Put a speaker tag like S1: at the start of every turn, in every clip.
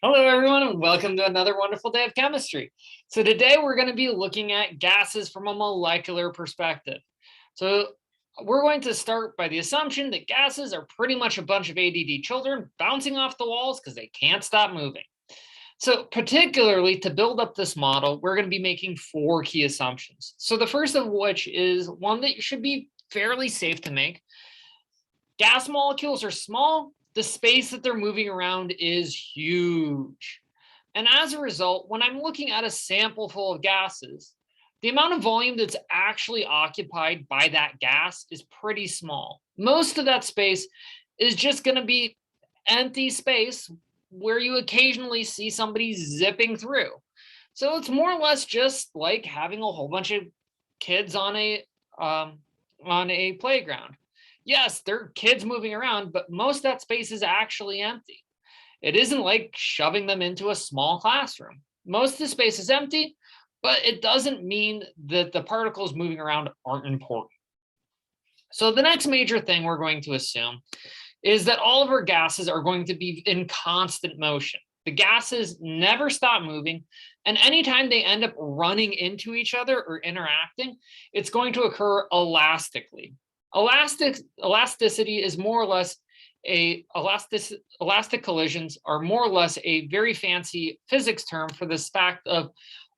S1: Hello, everyone, and welcome to another wonderful day of chemistry. So today we're going to be looking at gases from a molecular perspective. So we're going to start by the assumption that gases are pretty much a bunch of ADD children bouncing off the walls because they can't stop moving. So particularly to build up this model, we're going to be making four key assumptions. So the first of which is one that should be fairly safe to make. Gas molecules are small. The space that they're moving around is huge. And as a result, when I'm looking at a sample full of gases, the amount of volume that's actually occupied by that gas is pretty small. Most of that space is just going to be empty space where you occasionally see somebody zipping through. So it's more or less just like having a whole bunch of kids on a playground. Yes, there are kids moving around, but most of that space is actually empty. It isn't like shoving them into a small classroom. Most of the space is empty, but it doesn't mean that the particles moving around aren't important. So the next major thing we're going to assume is that all of our gases are going to be in constant motion. The gases never stop moving, and anytime they end up running into each other or interacting, it's going to occur elastically. Elasticity is more or less elastic collisions are more or less a very fancy physics term for this fact of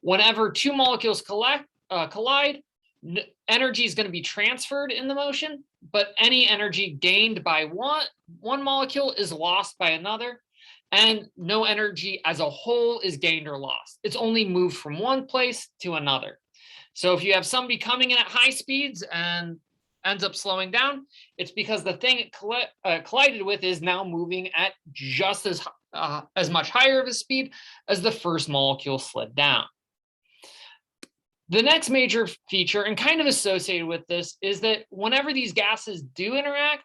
S1: whenever two molecules collide, energy is going to be transferred in the motion, but any energy gained by one molecule is lost by another, and no energy as a whole is gained or lost. It's only moved from one place to another. So if you have somebody coming in at high speeds and ends up slowing down, it's because the thing it collided with is now moving at just as much higher of a speed as the first molecule slid down. The next major feature, and kind of associated with this, is that whenever these gases do interact,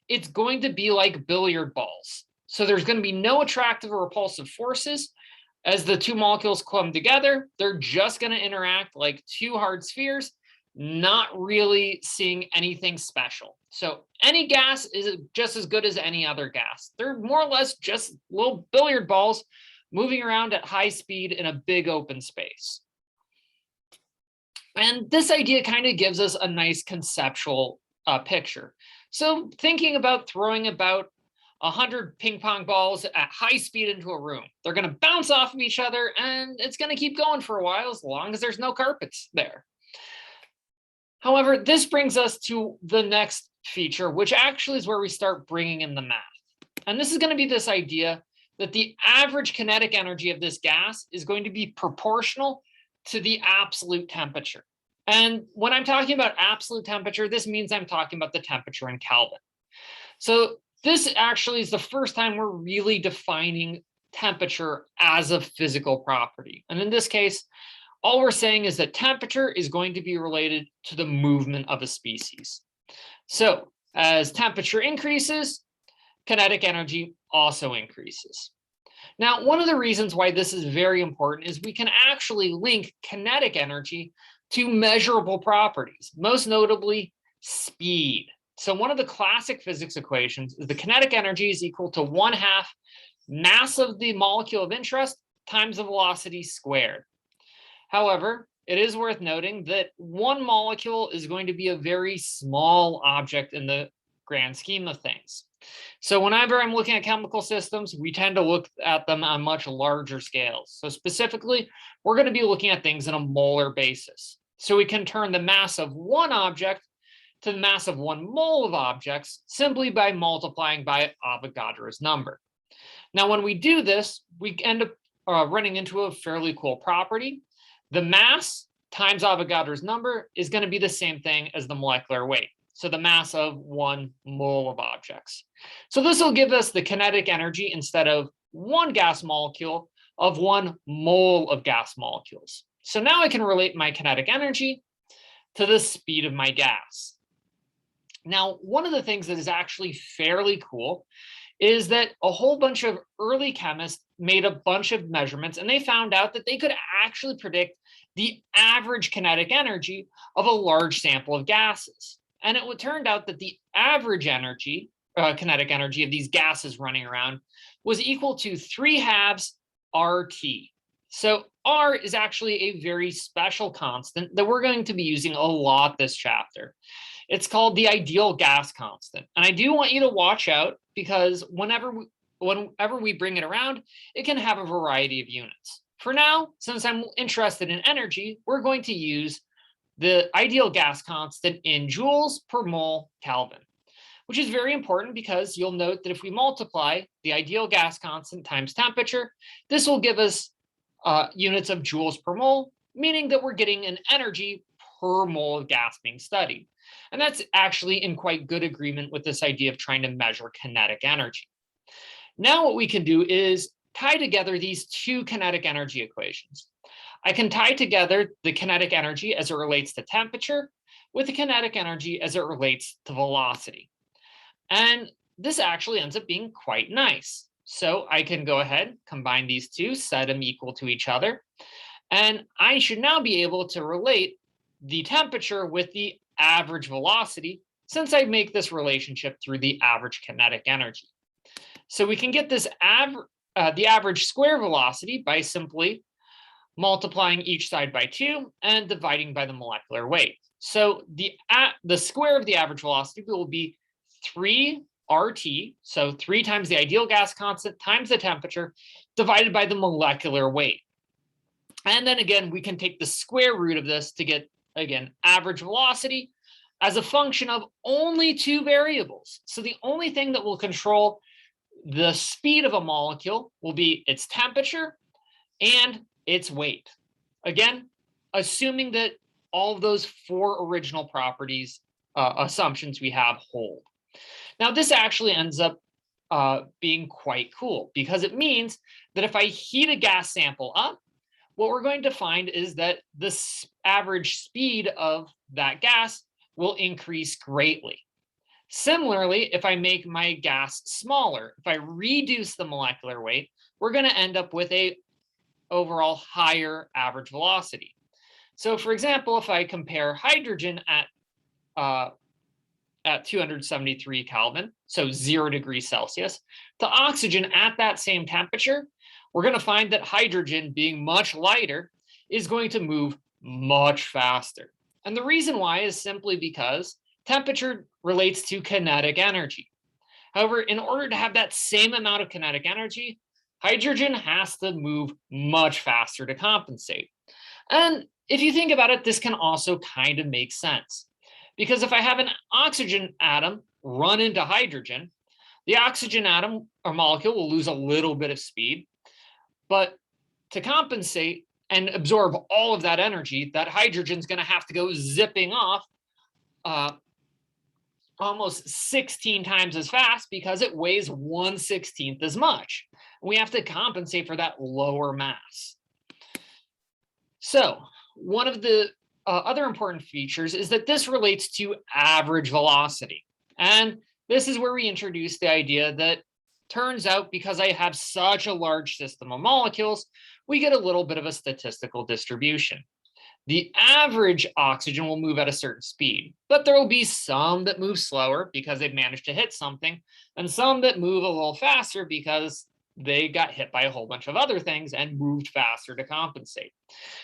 S1: it's going to be like billiard balls. So there's going to be no attractive or repulsive forces. As the two molecules come together, they're just going to interact like two hard spheres, not really seeing anything special. So any gas is just as good as any other gas. They're more or less just little billiard balls moving around at high speed in a big open space. And this idea kind of gives us a nice conceptual picture. So thinking about throwing about 100 ping pong balls at high speed into a room. They're going to bounce off of each other, and it's going to keep going for a while as long as there's no carpets there. However, this brings us to the next feature, which actually is where we start bringing in the math. And this is going to be this idea that the average kinetic energy of this gas is going to be proportional to the absolute temperature. And when I'm talking about absolute temperature, this means I'm talking about the temperature in Kelvin. So this actually is the first time we're really defining temperature as a physical property. And in this case, all we're saying is that temperature is going to be related to the movement of a species. So as temperature increases, kinetic energy also increases. Now, one of the reasons why this is very important is we can actually link kinetic energy to measurable properties, most notably speed. So one of the classic physics equations is the kinetic energy is equal to 1/2 mass of the molecule of interest times the velocity squared. However, it is worth noting that one molecule is going to be a very small object in the grand scheme of things. So whenever I'm looking at chemical systems, we tend to look at them on much larger scales. So specifically, we're going to be looking at things in a molar basis. So we can turn the mass of one object to the mass of 1 mole of objects simply by multiplying by Avogadro's number. Now, when we do this, we end up running into a fairly cool property. The mass times Avogadro's number is going to be the same thing as the molecular weight. So the mass of 1 mole of objects. So this will give us the kinetic energy instead of one gas molecule of 1 mole of gas molecules. So now I can relate my kinetic energy to the speed of my gas. Now, one of the things that is actually fairly cool is that a whole bunch of early chemists made a bunch of measurements, and they found out that they could actually predict the average kinetic energy of a large sample of gases. And it turned out that the average energy, kinetic energy of these gases running around was equal to 3/2 RT. So R is actually a very special constant that we're going to be using a lot this chapter. It's called the ideal gas constant. And I do want you to watch out because whenever we bring it around, it can have a variety of units. For now, since I'm interested in energy, we're going to use the ideal gas constant in joules per mole Kelvin, which is very important because you'll note that if we multiply the ideal gas constant times temperature, this will give us units of joules per mole, meaning that we're getting an energy per mole of gas being studied. And that's actually in quite good agreement with this idea of trying to measure kinetic energy. Now what we can do is tie together these two kinetic energy equations. I can tie together the kinetic energy as it relates to temperature with the kinetic energy as it relates to velocity. And this actually ends up being quite nice. So I can go ahead, combine these two, set them equal to each other. And I should now be able to relate the temperature with the average velocity since I make this relationship through the average kinetic energy. So we can get this the average square velocity by simply multiplying each side by 2 and dividing by the molecular weight. So the square of the average velocity will be 3 RT, so 3 times the ideal gas constant times the temperature divided by the molecular weight. And then again, we can take the square root of this to get, again, average velocity as a function of only 2 variables. So the only thing that will control the speed of a molecule will be its temperature and its weight. Again, assuming that all of those 4 original properties assumptions we have hold. Now, this actually ends up being quite cool because it means that if I heat a gas sample up, what we're going to find is that the average speed of that gas will increase greatly. Similarly, if I make my gas smaller, if I reduce the molecular weight, we're going to end up with a overall higher average velocity. So for example, if I compare hydrogen at 273 Kelvin, so 0 degrees Celsius, to oxygen at that same temperature, we're going to find that hydrogen, being much lighter, is going to move much faster. And the reason why is simply because temperature relates to kinetic energy. However, in order to have that same amount of kinetic energy, hydrogen has to move much faster to compensate. And if you think about it, this can also kind of make sense. Because if I have an oxygen atom run into hydrogen, the oxygen atom or molecule will lose a little bit of speed. But to compensate and absorb all of that energy, that hydrogen is going to have to go zipping off almost 16 times as fast because it weighs 1/16 as much. We have to compensate for that lower mass. So one of the other important features is that this relates to average velocity. And this is where we introduce the idea that turns out because I have such a large system of molecules, we get a little bit of a statistical distribution. The average oxygen will move at a certain speed, but there will be some that move slower because they've managed to hit something, and some that move a little faster because they got hit by a whole bunch of other things and moved faster to compensate.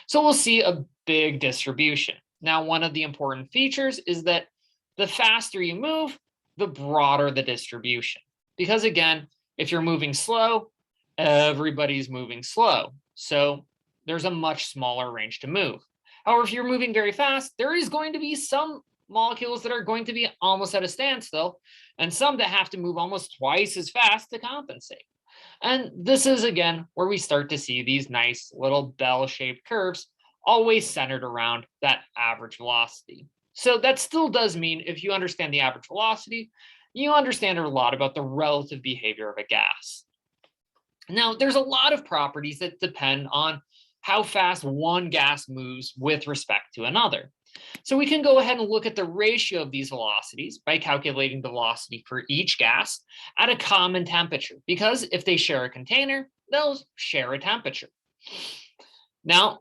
S1: So we'll see a big distribution. Now, one of the important features is that the faster you move, the broader the distribution. Because again, if you're moving slow, everybody's moving slow. So there's a much smaller range to move. However, if you're moving very fast, there is going to be some molecules that are going to be almost at a standstill, and some that have to move almost twice as fast to compensate. And this is, again, where we start to see these nice little bell-shaped curves always centered around that average velocity. So that still does mean if you understand the average velocity, you understand a lot about the relative behavior of a gas. Now, there's a lot of properties that depend on how fast one gas moves with respect to another. So we can go ahead and look at the ratio of these velocities by calculating the velocity for each gas at a common temperature, because if they share a container, they'll share a temperature. Now,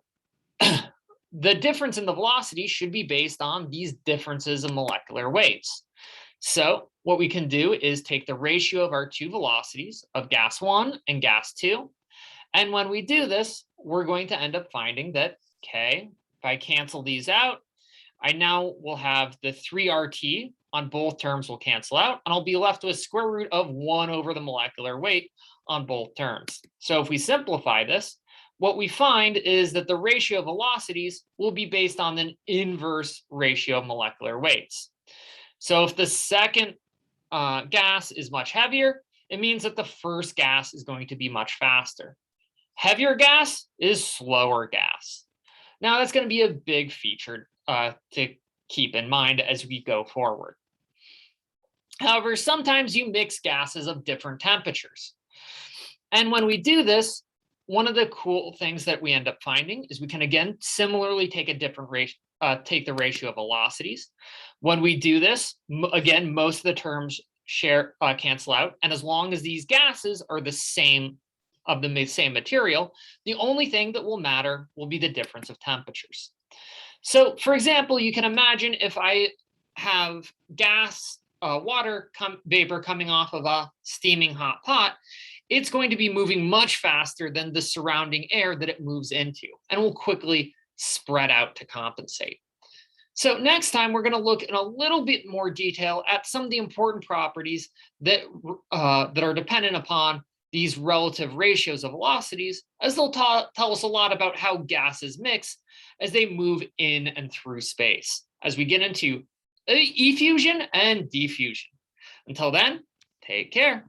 S1: the difference in the velocity should be based on these differences in molecular weights. So what we can do is take the ratio of our two velocities of gas 1 and gas 2, And when we do this, we're going to end up finding that, okay, if I cancel these out, I now will have the 3RT on both terms will cancel out, and I'll be left with square root of 1 over the molecular weight on both terms. So if we simplify this, what we find is that the ratio of velocities will be based on an inverse ratio of molecular weights. So if the second gas is much heavier, it means that the first gas is going to be much faster. Heavier gas is slower gas. Now that's going to be a big feature to keep in mind as we go forward. However, sometimes you mix gases of different temperatures. And when we do this, one of the cool things that we end up finding is we can again similarly take a different ratio, take the ratio of velocities. When we do this, again, most of the terms cancel out, and as long as these gases are the same of the same material, the only thing that will matter will be the difference of temperatures. So, for example, you can imagine if I have gas, water vapor coming off of a steaming hot pot, it's going to be moving much faster than the surrounding air that it moves into, and will quickly spread out to compensate. So next time, we're going to look in a little bit more detail at some of the important properties that are dependent upon these relative ratios of velocities, as they'll tell us a lot about how gases mix as they move in and through space, as we get into effusion and diffusion. Until then, take care.